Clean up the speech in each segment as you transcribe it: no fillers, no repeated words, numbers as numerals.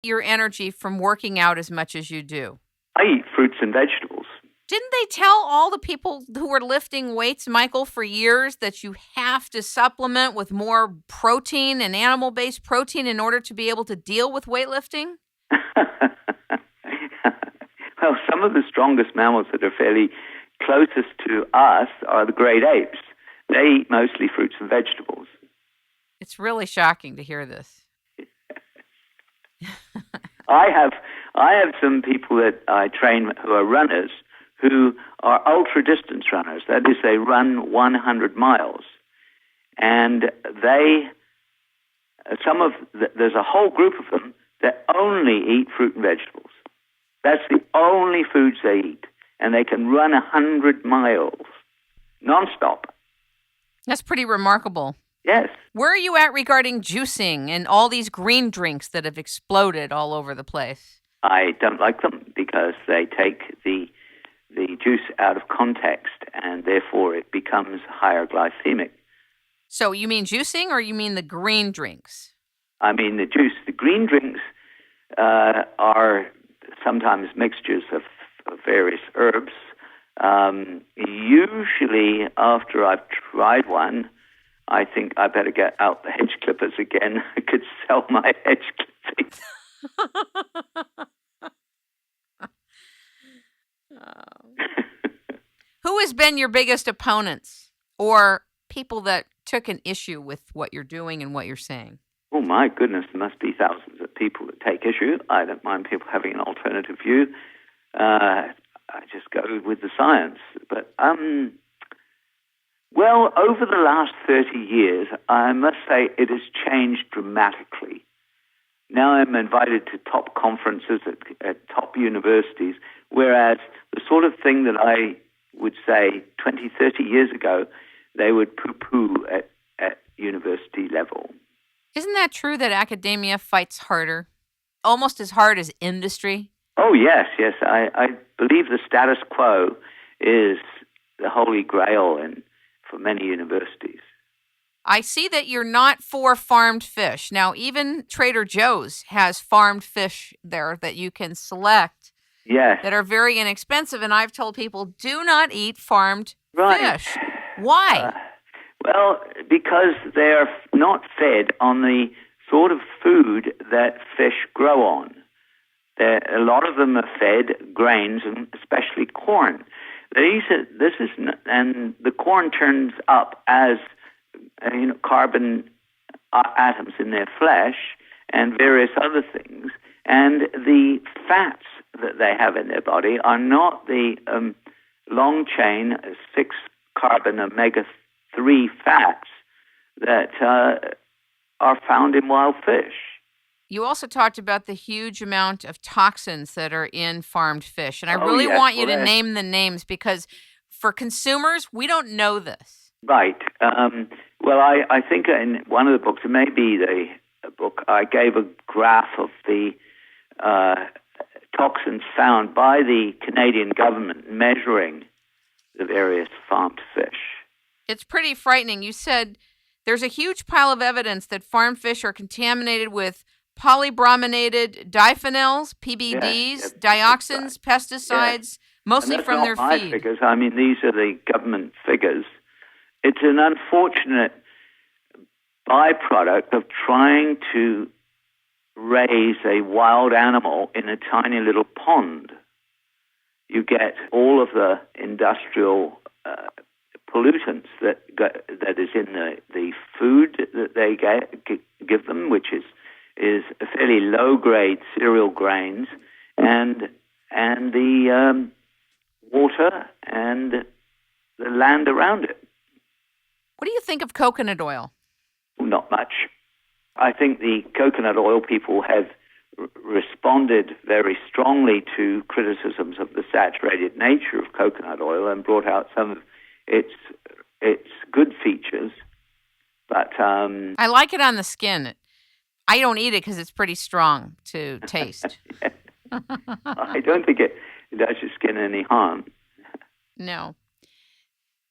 your energy from working out as much as you do? I eat fruits and vegetables. Didn't they tell all the people who were lifting weights, Michael, for years that you have to supplement with more protein and animal-based protein in order to be able to deal with weightlifting? Well, some of the strongest mammals that are fairly closest to us are the great apes. They eat mostly fruits and vegetables. It's really shocking to hear this. I have some people that I train who are runners who are ultra-distance runners. That is, they run 100 miles. And there's a whole group of them that only eat fruit and vegetables. That's the only foods they eat. And they can run 100 miles nonstop. That's pretty remarkable. Yes. Where are you at regarding juicing and all these green drinks that have exploded all over the place? I don't like them because they take the juice out of context and therefore it becomes higher glycemic. So you mean juicing or you mean the green drinks? I mean the juice. The green drinks are sometimes mixtures of various herbs. Usually after I've tried one, I think I better get out the hedge clippers again. I could sell my hedge clipping. Who has been your biggest opponents or people that took an issue with what you're doing and what you're saying? Oh, my goodness, there must be thousands of people that take issue. I don't mind people having an alternative view. I just go with the science. But, well, over the last 30 years, I must say it has changed dramatically. Now I'm invited to top conferences at top universities, whereas the sort of thing that I would say 20, 30 years ago, they would poo-poo at university level. Isn't that true that academia fights harder, almost as hard as industry? Oh, yes. I believe the status quo is the holy grail for many universities. I see that you're not for farmed fish. Now, even Trader Joe's has farmed fish there that you can select. Yes. That are very inexpensive, and I've told people, do not eat farmed fish. Why? Well, because they're not fed on the sort of food that fish grow on. A lot of them are fed grains, and especially corn. And the corn turns up as carbon atoms in their flesh and various other things. And the fats that they have in their body are not the long-chain 6-carbon omega-3 fats that are found in wild fish. You also talked about the huge amount of toxins that are in farmed fish. And I really want you to name the names because for consumers, we don't know this. Right. Well, I think in one of the books, it may be the book, I gave a graph of the toxins found by the Canadian government measuring the various farmed fish. It's pretty frightening. You said there's a huge pile of evidence that farmed fish are contaminated with polybrominated diphenyls, PBDs, dioxins, pesticides, mostly from their feed. That's not my figures. I mean, these are the government figures. It's an unfortunate byproduct of trying to raise a wild animal in a tiny little pond. You get all of the industrial pollutants that is in the food that they give them, which is a fairly low-grade cereal grains, and the water and the land around it. What do you think of coconut oil? Not much. I think the coconut oil people have responded very strongly to criticisms of the saturated nature of coconut oil and brought out some of its good features. But I like it on the skin. I don't eat it because it's pretty strong to taste. I don't think it does your skin any harm. No.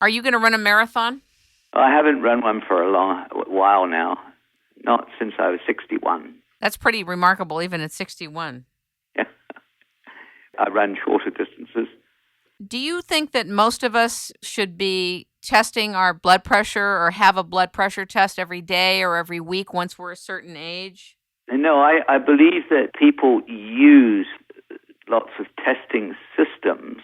Are you going to run a marathon? I haven't run one for a while now, not since I was 61. That's pretty remarkable, even at 61. Yeah. I run shorter distances. Do you think that most of us should be testing our blood pressure or have a blood pressure test every day or every week once we're a certain age? No, I believe that people use lots of testing systems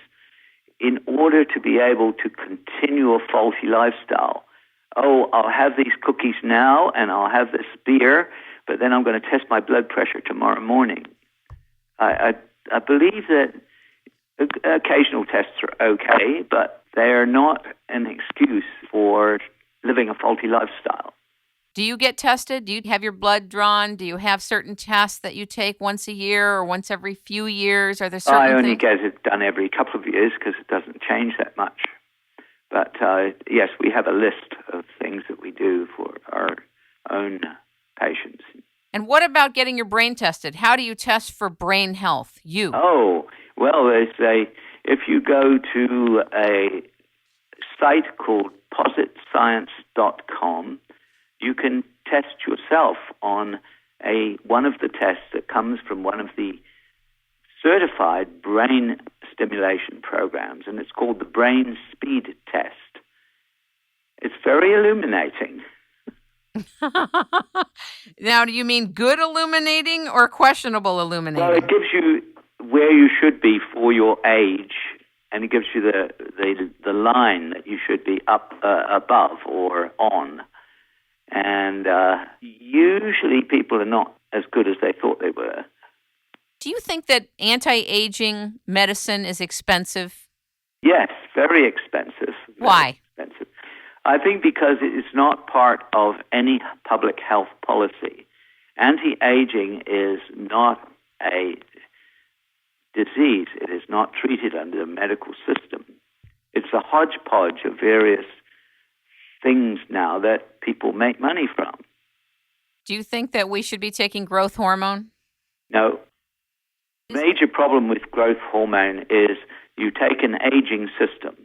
in order to be able to continue a faulty lifestyle. Oh, I'll have these cookies now and I'll have this beer, but then I'm going to test my blood pressure tomorrow morning. I believe that occasional tests are okay, but they are not an excuse for living a faulty lifestyle. Do you get tested? Do you have your blood drawn? Do you have certain tests that you take once a year or once every few years? Are there certain I only things? get it done every couple of years because it doesn't change that much. But yes, we have a list of things that we do for our own patients. And what about getting your brain tested? How do you test for brain health? Oh, well, if you go to a site called positscience.com, you can test yourself on one of the tests that comes from one of the certified brain stimulation programs, and it's called the Brain Speed Test. It's very illuminating. Now, do you mean good illuminating or questionable illuminating? Well, it gives you where you should be for your age, and it gives you the line that you should be up above or on. And usually people are not as good as they thought they were. Do you think that anti-aging medicine is expensive? Yes, very expensive. Why? Very expensive. I think because it is not part of any public health policy. Anti-aging is not a disease. It is not treated under the medical system. It's a hodgepodge of various things now that people make money from. Do you think that we should be taking growth hormone? No. The major problem with growth hormone is you take an aging system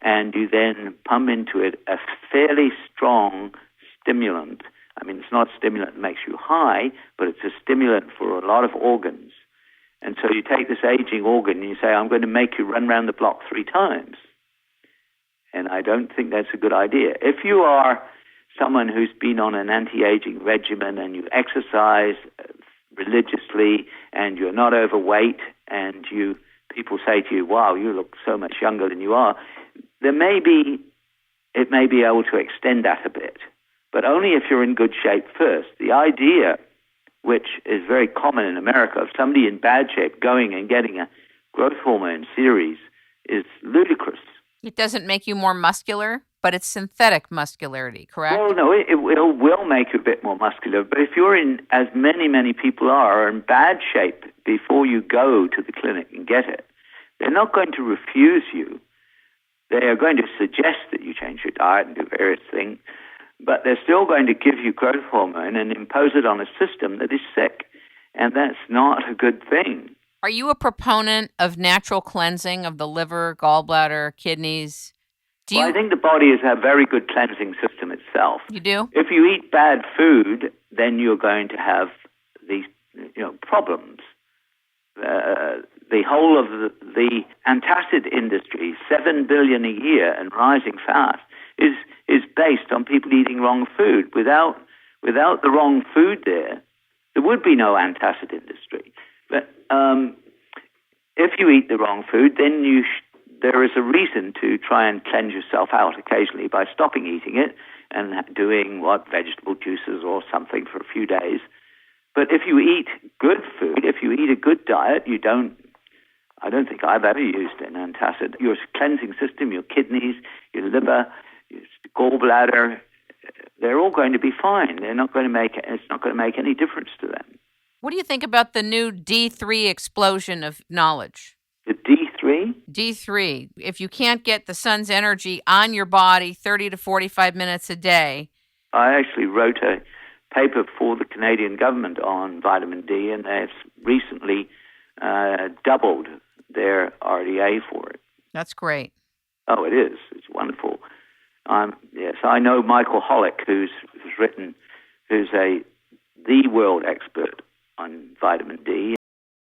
and you then pump into it a fairly strong stimulant. I mean, it's not a stimulant that makes you high, but it's a stimulant for a lot of organs. And so you take this aging organ and you say, I'm going to make you run around the block 3 times. And I don't think that's a good idea. If you are someone who's been on an anti-aging regimen and you exercise religiously and you're not overweight and people say to you, wow, you look so much younger than you are, it may be able to extend that a bit, but only if you're in good shape first. The idea, which is very common in America, of somebody in bad shape going and getting a growth hormone series is ludicrous. It doesn't make you more muscular, but it's synthetic muscularity, correct? Well, no, it will make you a bit more muscular. But if you're in, as many people are in bad shape before you go to the clinic and get it, they're not going to refuse you. They are going to suggest that you change your diet and do various things, but they're still going to give you growth hormone and impose it on a system that is sick. And that's not a good thing. Are you a proponent of natural cleansing of the liver, gallbladder, kidneys? I think the body is a very good cleansing system itself. You do? If you eat bad food, then you're going to have these problems. The whole of the antacid industry, $7 billion a year and rising fast, is based on people eating wrong food. Without the wrong food there would be no antacid industry. But if you eat the wrong food, then there is a reason to try and cleanse yourself out occasionally by stopping eating it and doing vegetable juices or something for a few days. But if you eat good food, if you eat a good diet, I don't think I've ever used an antacid. Your cleansing system, your kidneys, your liver, your gallbladder, they're all going to be fine. It's not going to make any difference to them. What do you think about the new D3 explosion of knowledge? The D3? D3. If you can't get the sun's energy on your body 30 to 45 minutes a day. I actually wrote a paper for the Canadian government on vitamin D, and they've recently doubled their RDA for it. That's great. Oh, it is. It's wonderful. Yes, I know Michael Hollick, who's a the world expert on vitamin D.